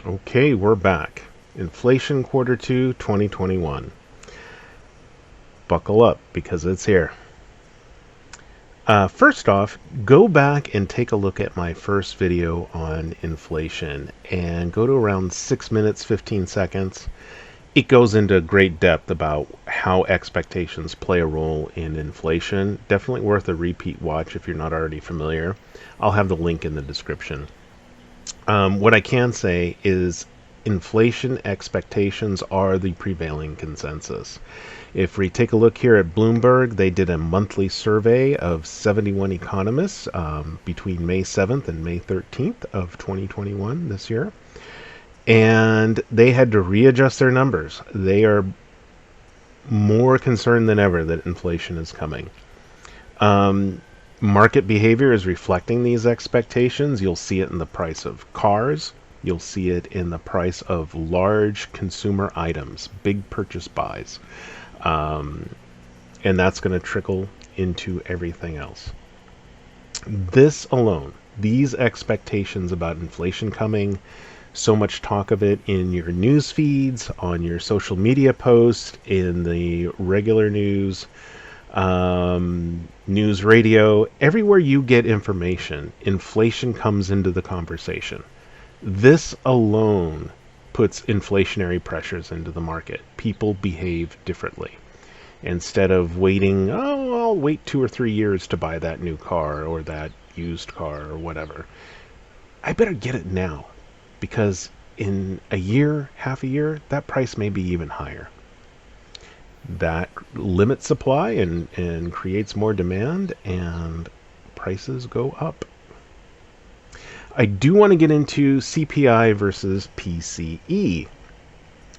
Okay, we're back. Inflation Q2 2021. Buckle up because it's here. First off, go back and take a look at my first video on inflation and go to around 6 minutes, 15 seconds. It goes into great depth about how expectations play a role in inflation. Definitely worth a repeat watch if you're not already familiar. I'll have the link in the description. What I can say is inflation expectations are the prevailing consensus. If we take a look here at Bloomberg, they did a monthly survey of 71 economists between May 7th and May 13th of 2021 this year. And they had to readjust their numbers. They are more concerned than ever that inflation is coming. Market behavior is reflecting these expectations. You'll see it in the price of cars. You'll see it in the price of large consumer items, big purchase buys. And that's going to trickle into everything else. This alone, these expectations about inflation coming, so much talk of it in your news feeds, on your social media posts, in the regular news, news radio, everywhere you get information, inflation comes into the conversation. This alone puts inflationary pressures into the market. People behave differently. Instead of waiting, I'll wait 2 or 3 years to buy that new car or that used car or whatever. I better get it now, because in a year, half a year, that price may be even higher. That limits supply and creates more demand, and prices go up. I do want to get into CPI versus PCE.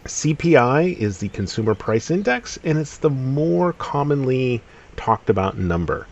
CPI is the Consumer Price Index, and it's the more commonly talked about number.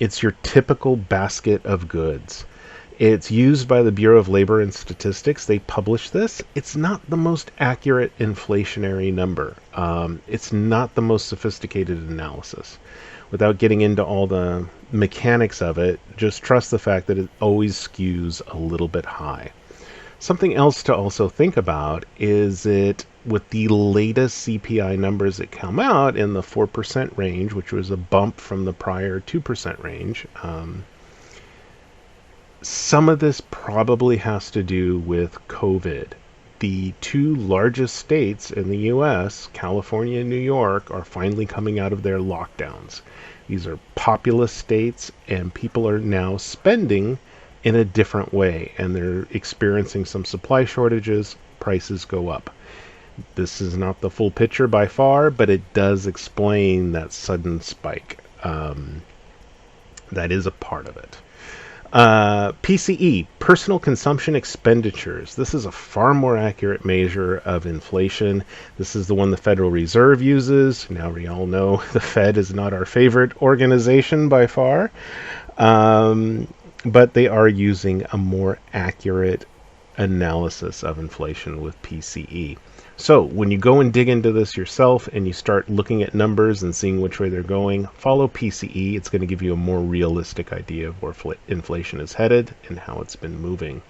It's your typical basket of goods. It's used by the Bureau of Labor and Statistics. They publish this. It's not the most accurate inflationary number. It's not the most sophisticated analysis. Without getting into all the mechanics of it, just trust the fact that it always skews a little bit high. Something else to also think about is it with the latest CPI numbers that come out in the 4% range, which was a bump from the prior 2% range. Some of this probably has to do with COVID. The 2 largest states in the U.S., California and New York, are finally coming out of their lockdowns. These are populous states, and people are now spending in a different way, and they're experiencing some supply shortages. Prices go up. This is not the full picture by far, but it does explain that sudden spike. That is a part of it. PCE, personal consumption expenditures. This is a far more accurate measure of inflation. This is the one the Federal Reserve uses. Now we all know the Fed is not our favorite organization by far, but they are using a more accurate analysis of inflation with PCE. So when you go and dig into this yourself and you start looking at numbers and seeing which way they're going, follow PCE. It's going to give you a more realistic idea of where inflation is headed and how it's been moving.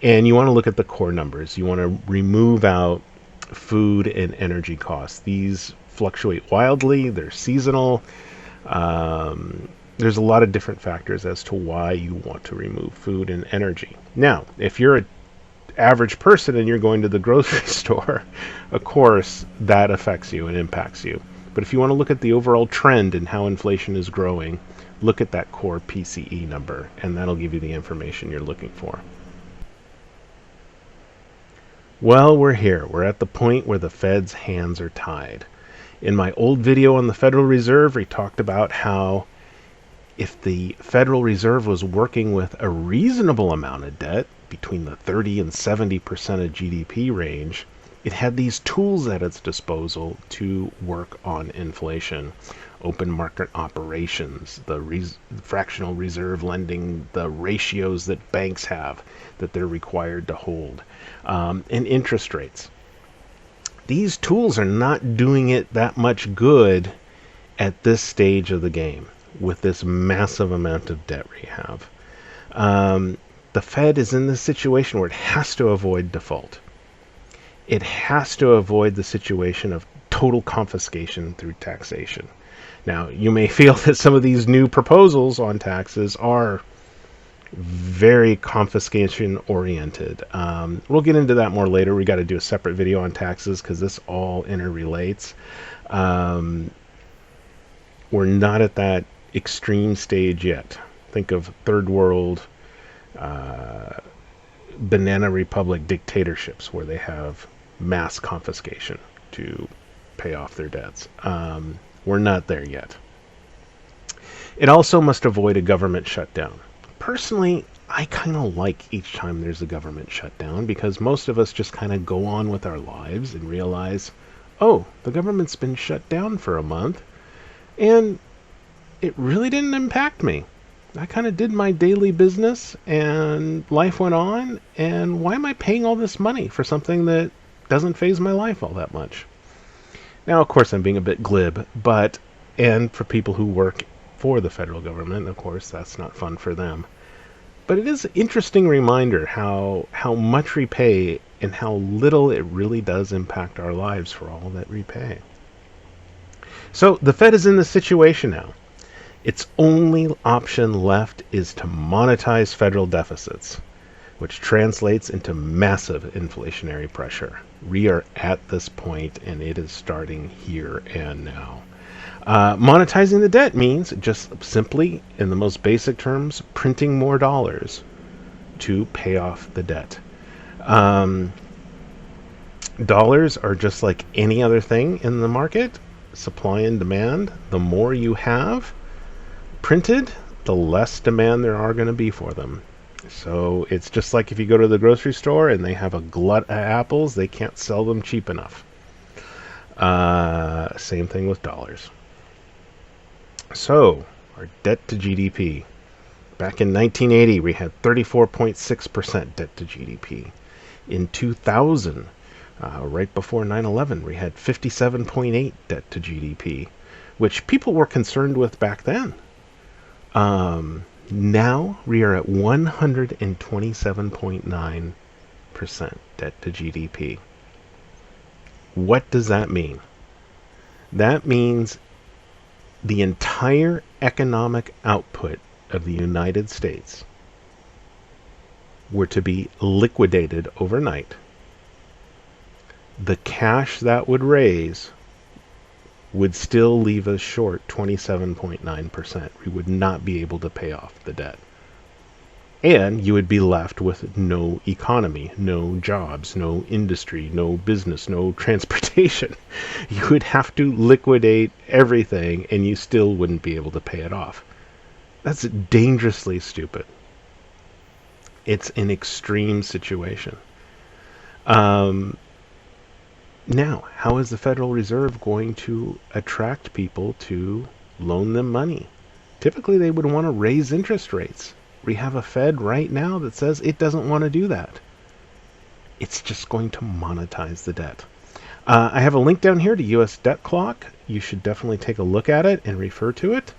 And you want to look at the core numbers. You want to remove out food and energy costs. These fluctuate wildly. They're seasonal. There's a lot of different factors as to why you want to remove food and energy. Now, if you're an average person and you're going to the grocery store, of course that affects you and impacts you. But if you want to look at the overall trend and how inflation is growing, look at that core PCE number, and that'll give you the information you're looking for. Well, we're here. We're at the point where the Fed's hands are tied. In my old video on the Federal Reserve, we talked about how if the Federal Reserve was working with a reasonable amount of debt, between the 30 and 70% of GDP range, it had these tools at its disposal to work on inflation. Open market operations, the fractional reserve lending, the ratios that banks have that they're required to hold, and interest rates. These tools are not doing it that much good at this stage of the game with this massive amount of debt we have. The the Fed is in this situation where it has to avoid default. It has to avoid the situation of total confiscation through taxation. Now, you may feel that some of these new proposals on taxes are very confiscation oriented. We'll get into that more later. We got to do a separate video on taxes because this all interrelates. We're not at that extreme stage yet. Think of third world banana republic dictatorships where they have mass confiscation to pay off their debts. We're not there yet. It also must avoid a government shutdown. Personally, I kind of like each time there's a government shutdown because most of us just kind of go on with our lives and realize, oh, the government's been shut down for a month and it really didn't impact me. I kind of did my daily business and life went on, and why am I paying all this money for something that doesn't phase my life all that much? Now, of course, I'm being a bit glib, and for people who work for the federal government, of course, that's not fun for them. But it is an interesting reminder how much we pay and how little it really does impact our lives for all that we pay. So the Fed is in this situation now. Its only option left is to monetize federal deficits, which translates into massive inflationary pressure. We are at this point, and it is starting here and now. Monetizing the debt means just simply, in the most basic terms, printing more dollars to pay off the debt. Dollars are just like any other thing in the market, supply and demand. The more you have printed, the less demand there are going to be for them. So it's just like if you go to the grocery store and they have a glut of apples, they can't sell them cheap enough. Same thing with dollars. So our debt to GDP. Back in 1980, we had 34.6% debt to GDP. In 2000, right before 9/11, we had 57.8% debt to GDP, which people were concerned with back then. Now we are at 127.9% debt to GDP. What does that mean? That means the entire economic output of the United States were to be liquidated overnight. The cash that would raise would still leave us short 27.9%. We would not be able to pay off the debt. And you would be left with no economy, no jobs, no industry, no business, no transportation. You would have to liquidate everything and you still wouldn't be able to pay it off. That's dangerously stupid. It's an extreme situation. Now, how is the Federal Reserve going to attract people to loan them money? Typically, they would want to raise interest rates. We have a Fed right now that says it doesn't want to do that. It's just going to monetize the debt. I have a link down here to U.S. Debt Clock. You should definitely take a look at it and refer to it.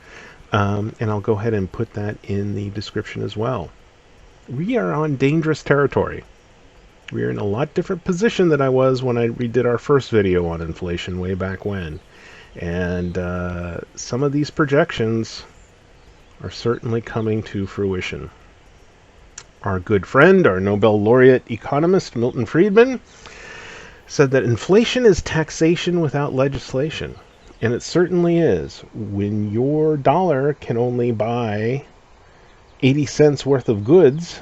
And I'll go ahead and put that in the description as well. We are on dangerous territory. We are in a lot different position than I was when I redid our first video on inflation way back when. And some of these projections are certainly coming to fruition. Our good friend, our Nobel laureate economist, Milton Friedman, said that inflation is taxation without legislation. And it certainly is. When your dollar can only buy 80 cents worth of goods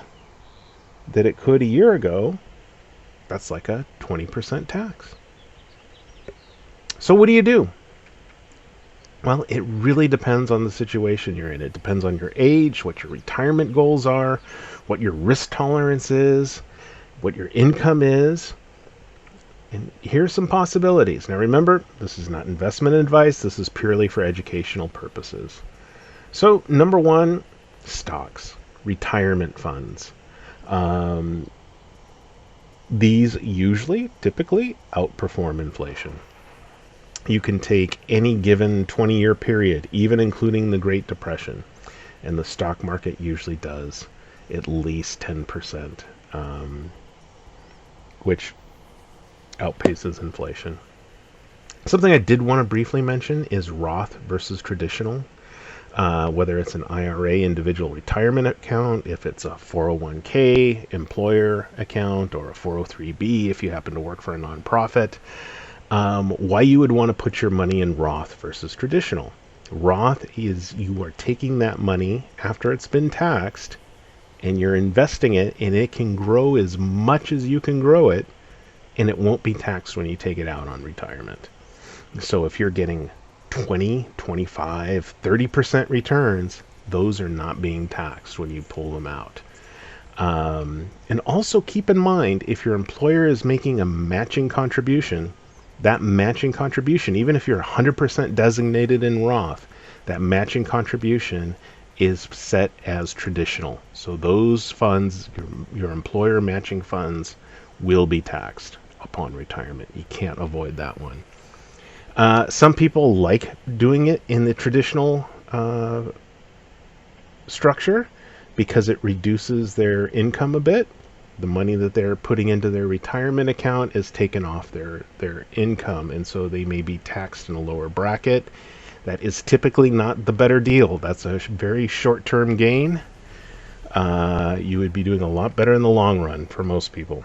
that it could a year ago, that's like a 20% tax. So what do you do? Well, it really depends on the situation you're in. It depends on your age, what your retirement goals are, what your risk tolerance is, what your income is. And here's some possibilities. Now remember, this is not investment advice. This is purely for educational purposes. So number one, stocks, retirement funds. These typically outperform inflation. You can take any given 20-year period, even including the Great Depression, and the stock market usually does at least 10%, which outpaces inflation. Something I did want to briefly mention is Roth versus traditional. Whether it's an IRA, individual retirement account, if it's a 401k employer account, or a 403b if you happen to work for a nonprofit, why you would want to put your money in Roth versus traditional. Roth is you are taking that money after it's been taxed and you're investing it, and it can grow as much as you can grow it, and it won't be taxed when you take it out on retirement. So if you're getting 20, 25, 30% returns, those are not being taxed when you pull them out. And also keep in mind, if your employer is making a matching contribution, that matching contribution, even if you're 100% designated in Roth, that matching contribution is set as traditional. So those funds, your employer matching funds, will be taxed upon retirement. You can't avoid that one. Some people like doing it in the traditional structure because it reduces their income a bit. The money that they're putting into their retirement account is taken off their income, and so they may be taxed in a lower bracket. That is typically not the better deal. That's a very short-term gain. You would be doing a lot better in the long run for most people.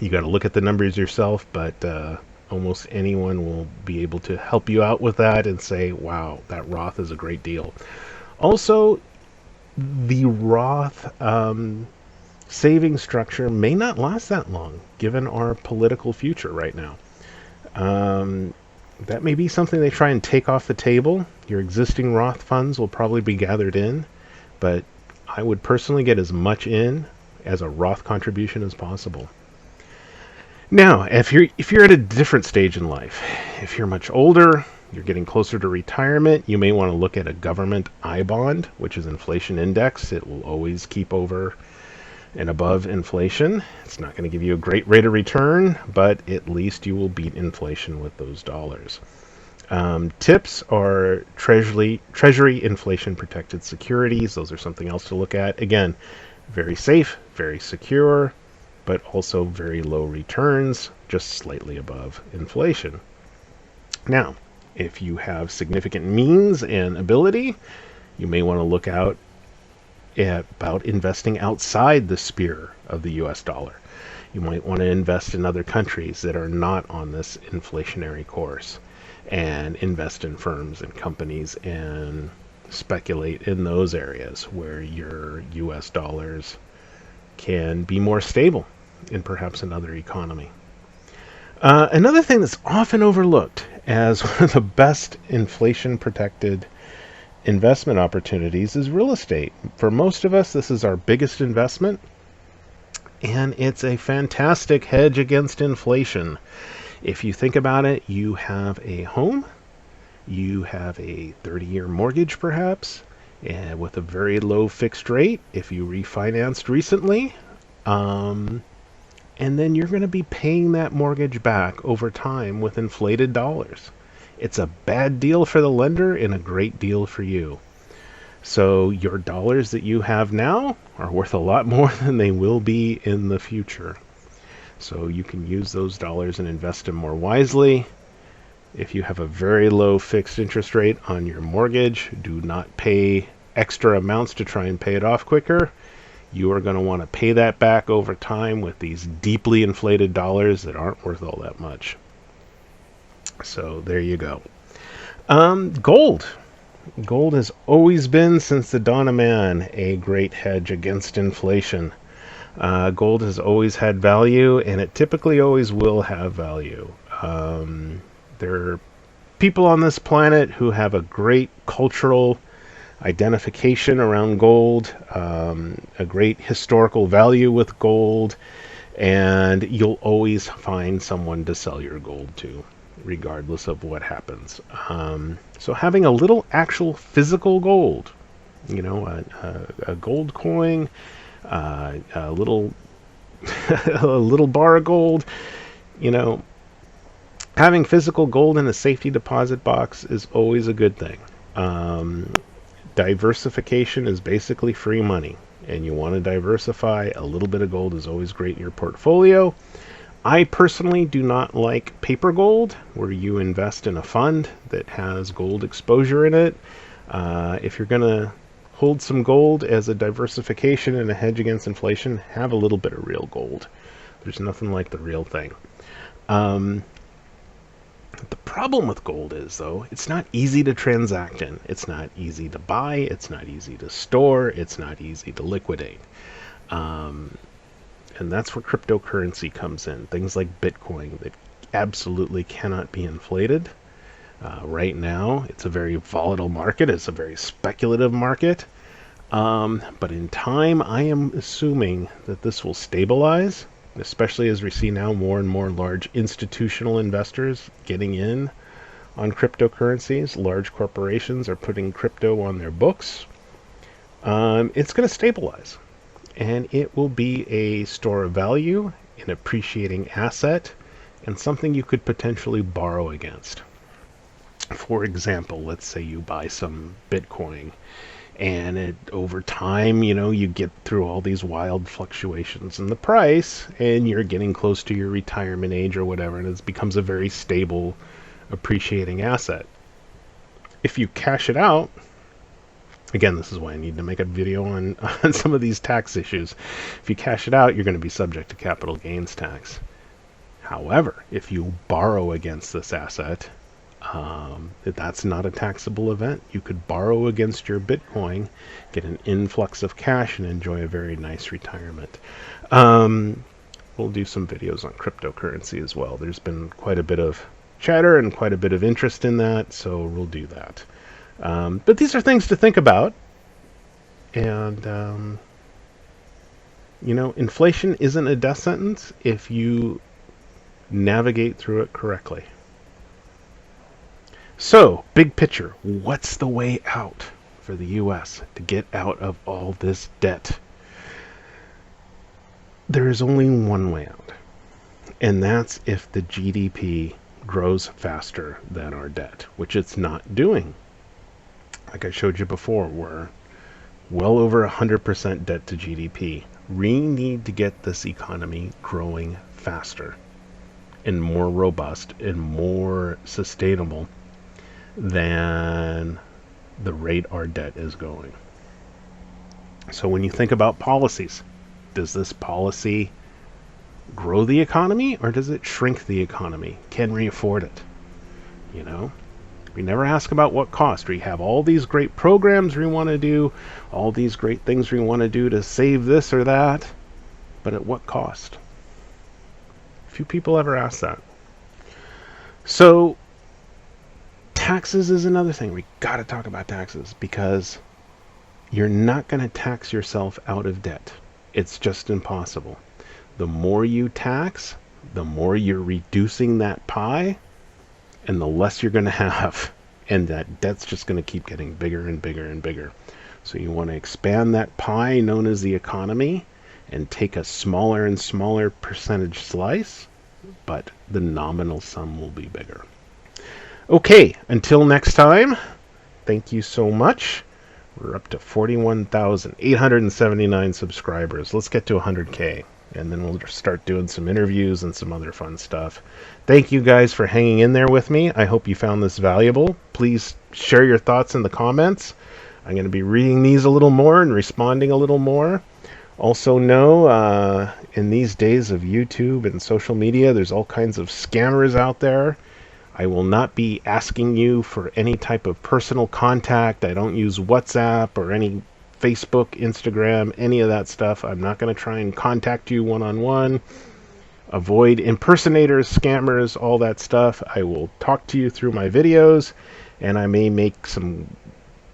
You got to look at the numbers yourself, but almost anyone will be able to help you out with that and say, wow, that Roth is a great deal. Also, the Roth saving structure may not last that long, given our political future right now. That may be something they try and take off the table. Your existing Roth funds will probably be gathered in, but I would personally get as much in as a Roth contribution as possible. Now, if you're at a different stage in life, if you're much older, you're getting closer to retirement, you may want to look at a government I-bond, which is inflation index. It will always keep over and above inflation. It's not going to give you a great rate of return, but at least you will beat inflation with those dollars. Tips are treasury inflation protected securities. Those are something else to look at. Again, very safe, very secure, but also very low returns, just slightly above inflation. Now, if you have significant means and ability, you may want to look out about investing outside the sphere of the US dollar. You might want to invest in other countries that are not on this inflationary course, and invest in firms and companies and speculate in those areas where your US dollars can be more stable in perhaps another economy. Another thing that's often overlooked as one of the best inflation-protected investment opportunities is real estate. For most of us, this is our biggest investment, and it's a fantastic hedge against inflation. If you think about it, you have a home, you have a 30-year mortgage perhaps, and with a very low fixed rate if you refinanced recently, and then you're going to be paying that mortgage back over time with inflated dollars. It's a bad deal for the lender and a great deal for you. So your dollars that you have now are worth a lot more than they will be in the future. So you can use those dollars and invest them more wisely. If you have a very low fixed interest rate on your mortgage, do not pay extra amounts to try and pay it off quicker. You are going to want to pay that back over time with these deeply inflated dollars that aren't worth all that much. So there you go. Gold. Gold has always been, since the dawn of man, a great hedge against inflation. Gold has always had value, and it typically always will have value. There are people on this planet who have a great cultural identification around gold, a great historical value with gold, and you'll always find someone to sell your gold to, regardless of what happens. So having a little actual physical gold, a gold coin, a little a little bar of gold, having physical gold in a safety deposit box is always a good thing. Diversification is basically free money. and you want to diversify, a little bit of gold is always great in your portfolio. I personally do not like paper gold, where you invest in a fund that has gold exposure in it. If you're going to hold some gold as a diversification and a hedge against inflation, have a little bit of real gold. There's nothing like the real thing. The problem with gold is, though, it's not easy to transact in. It's not easy to buy. It's not easy to store. It's not easy to liquidate. And that's where cryptocurrency comes in. Things like Bitcoin that absolutely cannot be inflated. Right now, it's a very volatile market. It's a very speculative market. But in time, I am assuming that this will stabilize, especially as we see now more and more large institutional investors getting in on cryptocurrencies. Large corporations are putting crypto on their books. It's going to stabilize, and it will be a store of value, an appreciating asset, and something you could potentially borrow against. For example, let's say you buy some Bitcoin, and over time, you get through all these wild fluctuations in the price, and you're getting close to your retirement age or whatever, and it becomes a very stable, appreciating asset. If you cash it out, again, this is why I need to make a video on some of these tax issues. If you cash it out, you're going to be subject to capital gains tax. However, if you borrow against this asset, that's not a taxable event. You could borrow against your Bitcoin, get an influx of cash, and enjoy a very nice retirement. We'll do some videos on cryptocurrency as well. There's been quite a bit of chatter and quite a bit of interest in that, so we'll do that. But these are things to think about. And, inflation isn't a death sentence if you navigate through it correctly. So, big picture, what's the way out for the U.S. to get out of all this debt? There is only one way out, and that's if the GDP grows faster than our debt, which it's not doing. Like I showed you before, we're well over 100% debt to GDP. We need to get this economy growing faster and more robust and more sustainable than the rate our debt is going. So when you think about policies, does this policy grow the economy or does it shrink the economy? Can we afford it? We never ask about what cost. We have all these great programs we want to do, all these great things we want to do to save this or that, but at what cost? Few people ever ask that. So taxes is another thing. We got to talk about taxes because you're not going to tax yourself out of debt. It's just impossible. The more you tax, the more you're reducing that pie, and the less you're going to have. And that debt's just going to keep getting bigger and bigger and bigger. So you want to expand that pie known as the economy and take a smaller and smaller percentage slice, but the nominal sum will be bigger. Okay, until next time, thank you so much. We're up to 41,879 subscribers. Let's get to 100K, and then we'll start doing some interviews and some other fun stuff. Thank you guys for hanging in there with me. I hope you found this valuable. Please share your thoughts in the comments. I'm going to be reading these a little more and responding a little more. Also know, in these days of YouTube and social media, there's all kinds of scammers out there. I will not be asking you for any type of personal contact. I don't use WhatsApp or any Facebook, Instagram, any of that stuff. I'm not going to try and contact you one-on-one. Avoid impersonators, scammers, all that stuff. I will talk to you through my videos, and I may make some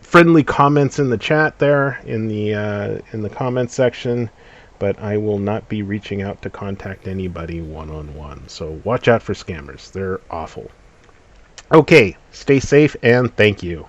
friendly comments in the chat there in the comment section, but I will not be reaching out to contact anybody one-on-one. So watch out for scammers. They're awful. Okay, stay safe and thank you.